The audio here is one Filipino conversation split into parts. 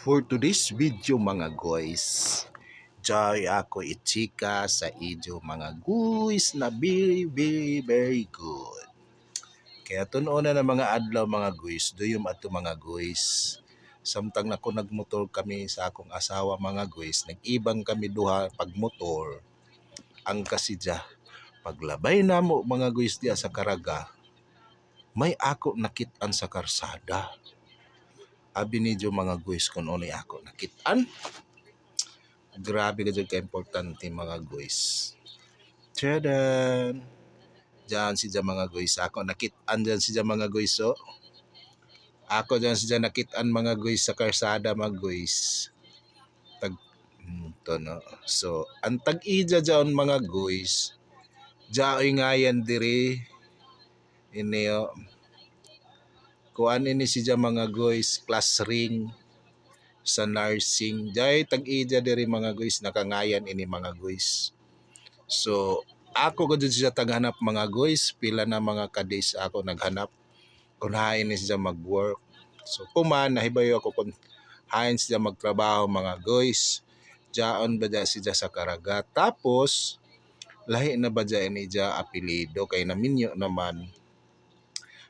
For today's video mga guys, joy ako ichika sa idyo mga guys na very good. Kaya tunoon na ng mga adlaw mga guys, duyom ato mga guys. Samtang nako nagmotor kami sa akong asawa mga guys, nag-ibang kami duha pagmotor. Ang kasidya, paglabay na mo mga guys diya sa Karaga, may ako nakit-an sa karsada. Abi nidyo mga guys kung ano ako nakit-an. Grabe ka dyan ka-importante mga guys. Tadaan! Diyan si dyan mga guys. Ako nakit-an dyan si dyan mga guys. So, ako dyan si dyan nakit-an mga guys sa karsada mga guys. To no. So, ang tag-ija dyan mga guys. Diyan ngayan diri. Inyo. Kuan ini si dyan mga guys. Class ring. Sa nursing. Diyan tag-ija diri mga guys. Nakangayan ini mga guys. So, ako ko dyan siya taghanap mga guys. Pila na mga kadays ako naghanap. Kung hain ni siya mag-work. So, kuman, nahibayo ako kung hain siya magtrabaho mga guys. Diyan ba dyan siya sa Karaga. Tapos, lahi na ba dyan niya apelido. Kaya naminyo naman.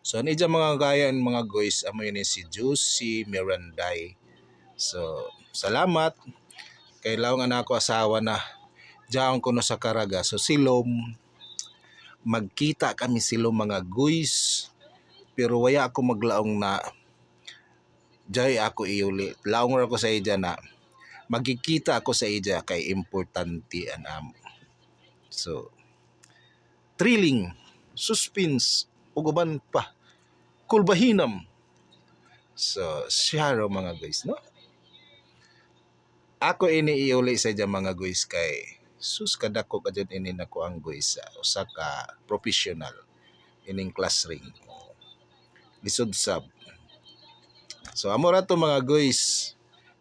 So, niya mga gayan mga guys. Amo yun si Juicy Miranday. So, salamat. Kay laong anak ko asawa na. Diyan ko no sa Karaga. So silom, magkita kami silom mga guys. Pero waya ako maglaong na diyan ako iuli. Laong ako sa ija na magkikita ako sa ija kay importante anam. So thrilling, suspense, ugaban pa, kulbahinam. So siya mga guys, no? Ako ini iuli sa ija mga guys kay sus kadako ka dyan ini nako ang guys usa ka professional ining class ring lisod sab. So amo ra to mga guys,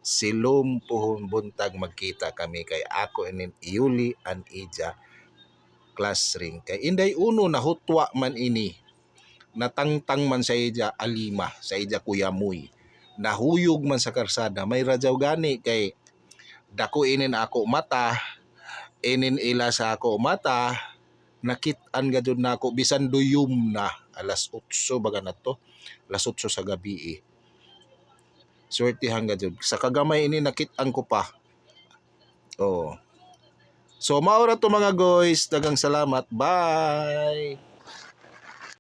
silom pohon buntag magkita kami kay ako inin iuli an ija class ring kay inday uno nahutwa man ini, natangtang man sa ija alima sa ija kuyamoy, nahuyog man sa karsada may radyaw gani kay dako inin ako mata. Inin ila sa ako mata, nakit-an gadud na ako bisan duyom na alas 8 baga na to, alas 8 sa gabi Swertihan gadud sa kagamay ini nakit-an ko pa. Oh. So maura to mga guys, dagang salamat, bye.